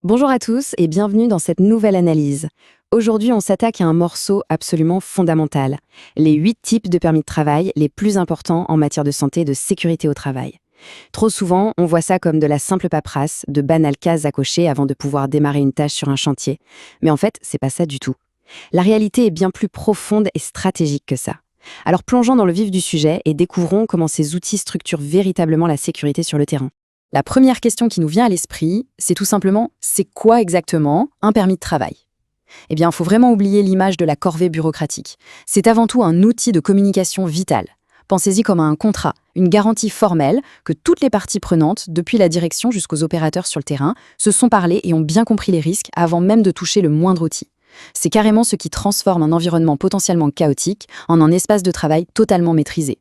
Bonjour à tous et bienvenue dans cette nouvelle analyse. Aujourd'hui, on s'attaque à un morceau absolument fondamental, les 8 types de permis de travail les plus importants en matière de santé et de sécurité au travail. Trop souvent, on voit ça comme de la simple paperasse, de banales cases à cocher avant de pouvoir démarrer une tâche sur un chantier. Mais en fait, c'est pas ça du tout. La réalité est bien plus profonde et stratégique que ça. Alors plongeons dans le vif du sujet et découvrons comment ces outils structurent véritablement la sécurité sur le terrain. La première question qui nous vient à l'esprit, c'est tout simplement, c'est quoi exactement un permis de travail? Eh bien, il faut vraiment oublier l'image de la corvée bureaucratique. C'est avant tout un outil de communication vital. Pensez-y comme à un contrat, une garantie formelle que toutes les parties prenantes, depuis la direction jusqu'aux opérateurs sur le terrain, se sont parlé et ont bien compris les risques avant même de toucher le moindre outil. C'est carrément ce qui transforme un environnement potentiellement chaotique en un espace de travail totalement maîtrisé.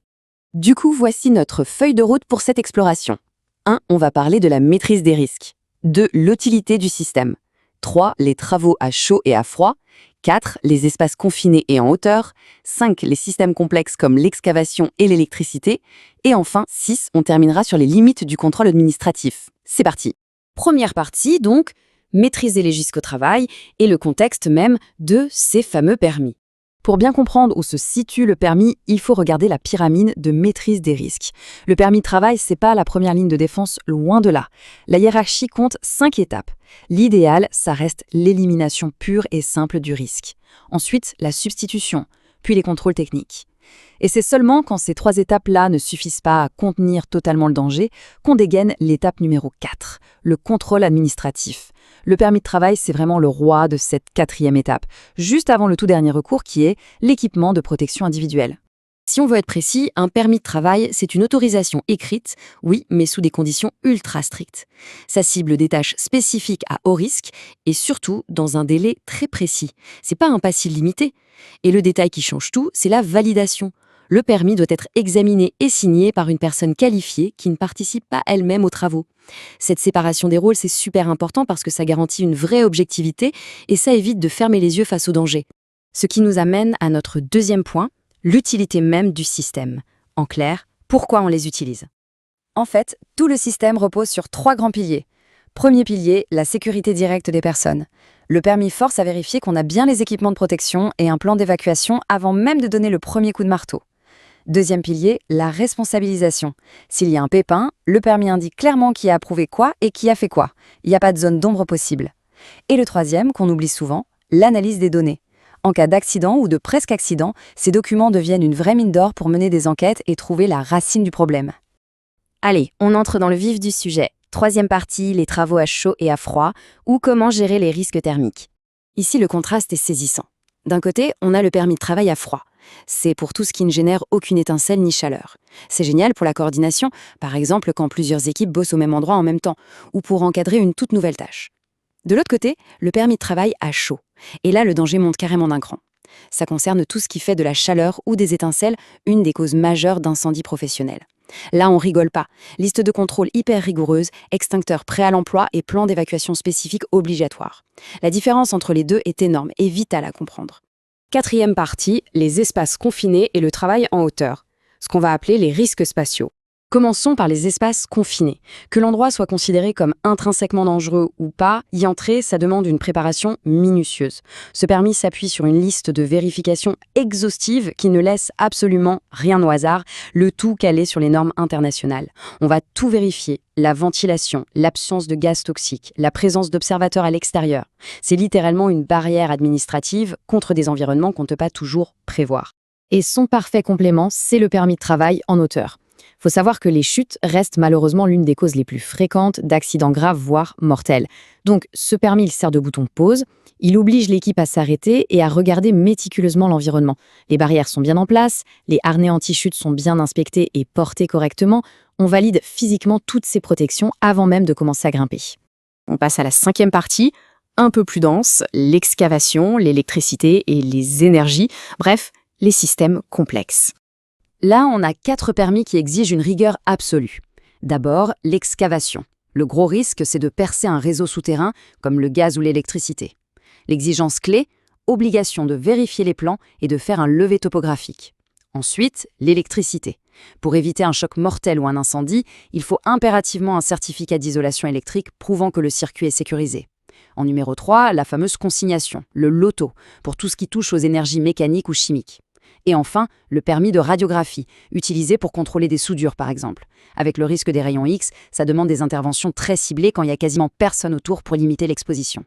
Du coup, voici notre feuille de route pour cette exploration. 1. On va parler de la maîtrise des risques. 2. L'utilité du système. 3. Les travaux à chaud et à froid. 4. Les espaces confinés et en hauteur. 5. Les systèmes complexes comme l'excavation et l'électricité. Et enfin, 6. On terminera sur les limites du contrôle administratif. C'est parti. Première partie, donc, maîtriser les risques au travail et le contexte même de ces fameux permis. Pour bien comprendre où se situe le permis, il faut regarder la pyramide de maîtrise des risques. Le permis de travail, c'est pas la première ligne de défense, loin de là. La hiérarchie compte 5 étapes. L'idéal, ça reste l'élimination pure et simple du risque. Ensuite, la substitution, puis les contrôles techniques. Et c'est seulement quand ces 3 étapes-là ne suffisent pas à contenir totalement le danger qu'on dégaine l'étape numéro 4, le contrôle administratif. Le permis de travail, c'est vraiment le roi de cette 4e étape, juste avant le tout dernier recours qui est l'équipement de protection individuelle. Si on veut être précis, un permis de travail, c'est une autorisation écrite, oui, mais sous des conditions ultra strictes. Ça cible des tâches spécifiques à haut risque et surtout dans un délai très précis. C'est pas un passif limité. Et le détail qui change tout, c'est la validation. Le permis doit être examiné et signé par une personne qualifiée qui ne participe pas elle-même aux travaux. Cette séparation des rôles, c'est super important parce que ça garantit une vraie objectivité et ça évite de fermer les yeux face au danger. Ce qui nous amène à notre deuxième point, l'utilité même du système. En clair, pourquoi on les utilise? En fait, tout le système repose sur 3 grands piliers. Premier pilier, la sécurité directe des personnes. Le permis force à vérifier qu'on a bien les équipements de protection et un plan d'évacuation avant même de donner le premier coup de marteau. Deuxième pilier, la responsabilisation. S'il y a un pépin, le permis indique clairement qui a approuvé quoi et qui a fait quoi. Il n'y a pas de zone d'ombre possible. Et le troisième, qu'on oublie souvent, l'analyse des données. En cas d'accident ou de presque accident, ces documents deviennent une vraie mine d'or pour mener des enquêtes et trouver la racine du problème. Allez, on entre dans le vif du sujet. Troisième partie, les travaux à chaud et à froid, ou comment gérer les risques thermiques. Ici, le contraste est saisissant. D'un côté, on a le permis de travail à froid. C'est pour tout ce qui ne génère aucune étincelle ni chaleur. C'est génial pour la coordination, par exemple quand plusieurs équipes bossent au même endroit en même temps, ou pour encadrer une toute nouvelle tâche. De l'autre côté, le permis de travail à chaud. Et là, le danger monte carrément d'un cran. Ça concerne tout ce qui fait de la chaleur ou des étincelles une des causes majeures d'incendie professionnels. Là, on rigole pas. Liste de contrôle hyper rigoureuse, extincteurs prêts à l'emploi et plan d'évacuation spécifique obligatoire. La différence entre les deux est énorme et vitale à comprendre. Quatrième partie, les espaces confinés et le travail en hauteur, ce qu'on va appeler les risques spatiaux. Commençons par les espaces confinés. Que l'endroit soit considéré comme intrinsèquement dangereux ou pas, y entrer, ça demande une préparation minutieuse. Ce permis s'appuie sur une liste de vérifications exhaustives qui ne laisse absolument rien au hasard, le tout calé sur les normes internationales. On va tout vérifier, la ventilation, l'absence de gaz toxiques, la présence d'observateurs à l'extérieur. C'est littéralement une barrière administrative contre des environnements qu'on ne peut pas toujours prévoir. Et son parfait complément, c'est le permis de travail en hauteur. Faut savoir que les chutes restent malheureusement l'une des causes les plus fréquentes d'accidents graves, voire mortels. Donc, ce permis, il sert de bouton pause. Il oblige l'équipe à s'arrêter et à regarder méticuleusement l'environnement. Les barrières sont bien en place, les harnais anti-chute sont bien inspectés et portés correctement. On valide physiquement toutes ces protections avant même de commencer à grimper. On passe à la 5e partie, un peu plus dense, l'excavation, l'électricité et les énergies, bref, les systèmes complexes. Là, on a 4 permis qui exigent une rigueur absolue. D'abord, l'excavation. Le gros risque, c'est de percer un réseau souterrain, comme le gaz ou l'électricité. L'exigence clé, obligation de vérifier les plans et de faire un levé topographique. Ensuite, l'électricité. Pour éviter un choc mortel ou un incendie, il faut impérativement un certificat d'isolation électrique prouvant que le circuit est sécurisé. En numéro 3, la fameuse consignation, le loto, pour tout ce qui touche aux énergies mécaniques ou chimiques. Et enfin, le permis de radiographie, utilisé pour contrôler des soudures par exemple. Avec le risque des rayons X, ça demande des interventions très ciblées quand il n'y a quasiment personne autour pour limiter l'exposition.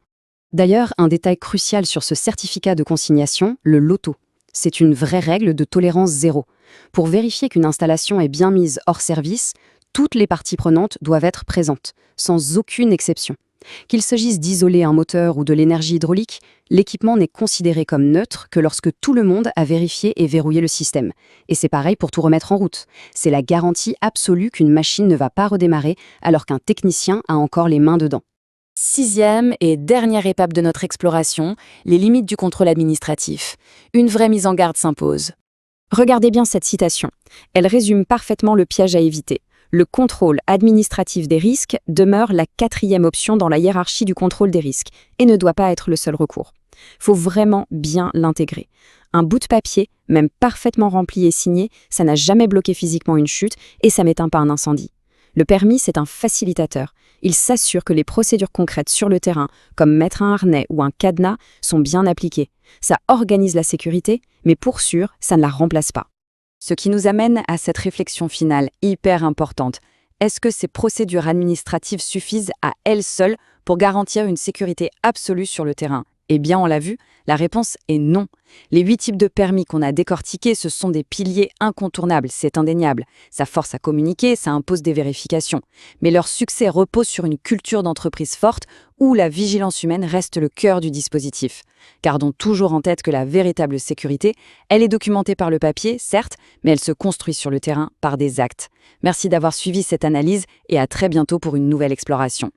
D'ailleurs, un détail crucial sur ce certificat de consignation, le loto. C'est une vraie règle de tolérance zéro. Pour vérifier qu'une installation est bien mise hors service, toutes les parties prenantes doivent être présentes, sans aucune exception. Qu'il s'agisse d'isoler un moteur ou de l'énergie hydraulique, l'équipement n'est considéré comme neutre que lorsque tout le monde a vérifié et verrouillé le système. Et c'est pareil pour tout remettre en route. C'est la garantie absolue qu'une machine ne va pas redémarrer alors qu'un technicien a encore les mains dedans. 6e et dernière étape de notre exploration, les limites du contrôle administratif. Une vraie mise en garde s'impose. Regardez bien cette citation. Elle résume parfaitement le piège à éviter. Le contrôle administratif des risques demeure la 4e option dans la hiérarchie du contrôle des risques et ne doit pas être le seul recours. Faut vraiment bien l'intégrer. Un bout de papier, même parfaitement rempli et signé, ça n'a jamais bloqué physiquement une chute et ça n'éteint pas un incendie. Le permis, c'est un facilitateur. Il s'assure que les procédures concrètes sur le terrain, comme mettre un harnais ou un cadenas, sont bien appliquées. Ça organise la sécurité, mais pour sûr, ça ne la remplace pas. Ce qui nous amène à cette réflexion finale hyper importante. Est-ce que ces procédures administratives suffisent à elles seules pour garantir une sécurité absolue sur le terrain ? Eh bien, on l'a vu, la réponse est non. Les 8 types de permis qu'on a décortiqués, ce sont des piliers incontournables, c'est indéniable. Ça force à communiquer, ça impose des vérifications. Mais leur succès repose sur une culture d'entreprise forte où la vigilance humaine reste le cœur du dispositif. Gardons toujours en tête que la véritable sécurité, elle est documentée par le papier, certes, mais elle se construit sur le terrain par des actes. Merci d'avoir suivi cette analyse et à très bientôt pour une nouvelle exploration.